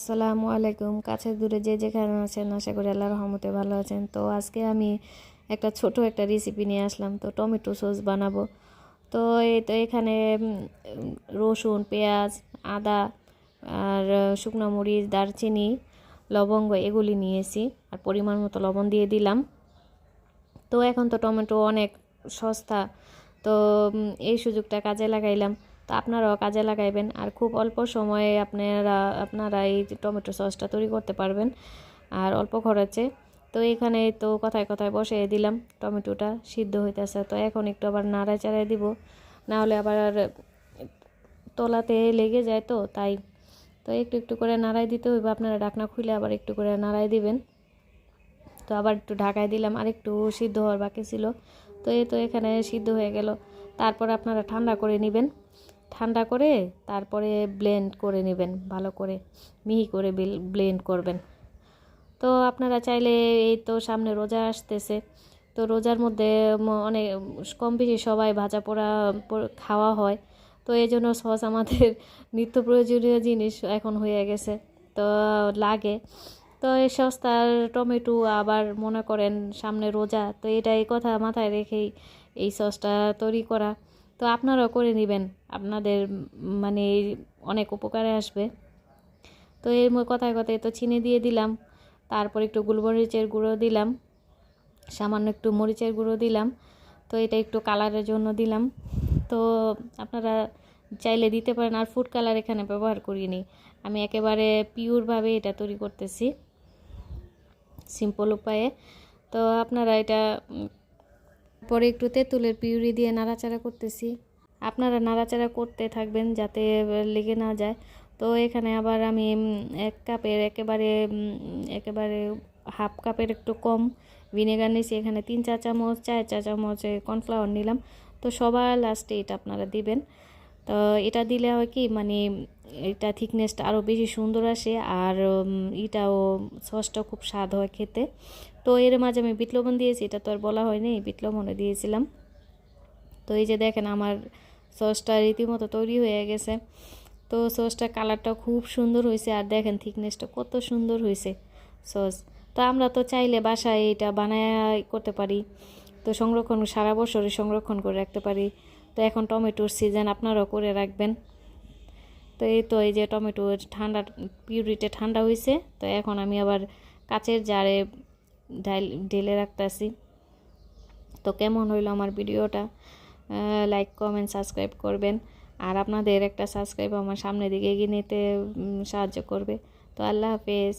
আসসালামু আলাইকুম। কাছে দূরে যে যেখানে আছেন আশা করি আল্লাহর রহমতে ভালো আছেন। তো আজকে আমি ছোট একটা রেসিপি নিয়ে আসলাম। তো টমেটো সস বানাবো। তো এখানে রসুন, পেঁয়াজ, আদা আর শুকনো মরিচ, দারচিনি, লবঙ্গ এগুলি নিয়েছি। আর পরিমাণ মতো লবণ দিয়ে দিলাম। তো এখন তো টমেটো অনেক সস্তা, তো এই সুযোগটা কাজে লাগাইলাম। তো আপনারাও কাজে লাগাইবেন, আর খুব অল্প সময়ে আপনারা এই টমেটো সসটা তৈরি করতে পারবেন, আর অল্প খরচে। তো এখানে তো কথায় কথায় বসিয়ে দিলাম, টমেটোটা সিদ্ধ হইতেছে। তো এখন একটু আবার নাড়াচাড়ায় দিব, না হলে আবার তলাতে লেগে যায়। তো তাই তো একটু একটু করে নাড়াই দিতে হইবে। আপনারা ঢাকনা খুলে আবার একটু করে নাড়াই দিবেন। তো আবার একটু ঢাকায় দিলাম, আর একটু সিদ্ধ হওয়ার বাকি ছিল। তো এখানে সিদ্ধ হয়ে গেল। তারপর আপনারা ঠান্ডা করে নেবেন। ঠান্ডা করে তারপরে ব্লেন্ড করে নেবেন, ভালো করে মিহি করে ব্লেন্ড করবেন। তো আপনারা চাইলে, এই তো সামনে রোজা আসতেছে, তো রোজার মধ্যে অনেক কম বেশি সবাই ভাজা পোড়া খাওয়া হয়। তো এই জন্য সস আমাদের নিত্য প্রয়োজনীয় জিনিস এখন হয়ে গেছে। তো লাগে। তো এই সস্তার টমেটো, আবার মনে করেন সামনে রোজা, তো এই কথা মাথায় রেখেই এই সসটা তৈরি করা। তো আপনারাও করে নেবেন, আপনাদের মানে অনেক উপকারে আসবে। তো এর কথায় কথায় তো চিনি দিয়ে দিলাম, তারপর একটু গোলমরিচের গুঁড়ো দিলাম, সামান্য একটু মরিচের গুঁড়ো দিলাম। তো এটা একটু কালারের জন্য দিলাম। তো আপনারা চাইলে দিতে পারেন। আর ফুড কালার এখানে ব্যবহার করিনি, আমি একেবারে পিওরভাবে এটা তৈরি করতেছি, সিম্পল উপায়ে। তো আপনারা এটা পরে একটু তেঁতুলের পিউরি দিয়ে নাড়াচাড়া করতেছি। আপনারা নাড়াচাড়া করতে থাকবেন যাতে লেগে না যায়। তো এখানে আবার আমি এক কাপের একেবারে হাফ কাপের একটু কম ভিনেগার নিয়েছি। এখানে 3-4 চামচ, 4 চামচ কর্নফ্লাওয়ার নিলাম। তো সবার লাস্টে এটা আপনারা দিবেন। তো এটা দিলে হয় কি, মানে এটা থিকনেসটা আরও বেশি সুন্দর আসে, আর এটাও সসটা খুব স্বাদ হয় খেতে। তো এর মাঝে আমি বিট লবণ দিয়েছি, এটা তো আর বলা হয়নি, বিট লবণও দিয়েছিলাম। তো এই যে দেখেন আমার সসটা রীতিমতো তৈরি হয়ে গেছে। তো সসটা কালারটা খুব সুন্দর হয়েছে, আর দেখেন থিকনেসটা কত সুন্দর হয়েছে সস। তো আমরা তো চাইলে বাসায় এটা বানায় করতে পারি, তো সারা বছরই সংরক্ষণ করে রাখতে পারি। তো এখন টমেটোর সিজন, আপনারাও করে রাখবেন। তো এই যে টমেটো পিউরিটা ঠান্ডা হয়েছে। তো এখন আমি আবার কাচের জারে ঢেলে রাখতেছি। তো কেমন হইলো আমার ভিডিওটা, লাইক, কমেন্ট, সাবস্ক্রাইব করবেন। আর আপনাদের একটা সাবস্ক্রাইব আমার সামনের দিকে এগিয়ে নিতে সাহায্য করবে। তো আল্লাহ হাফেজ।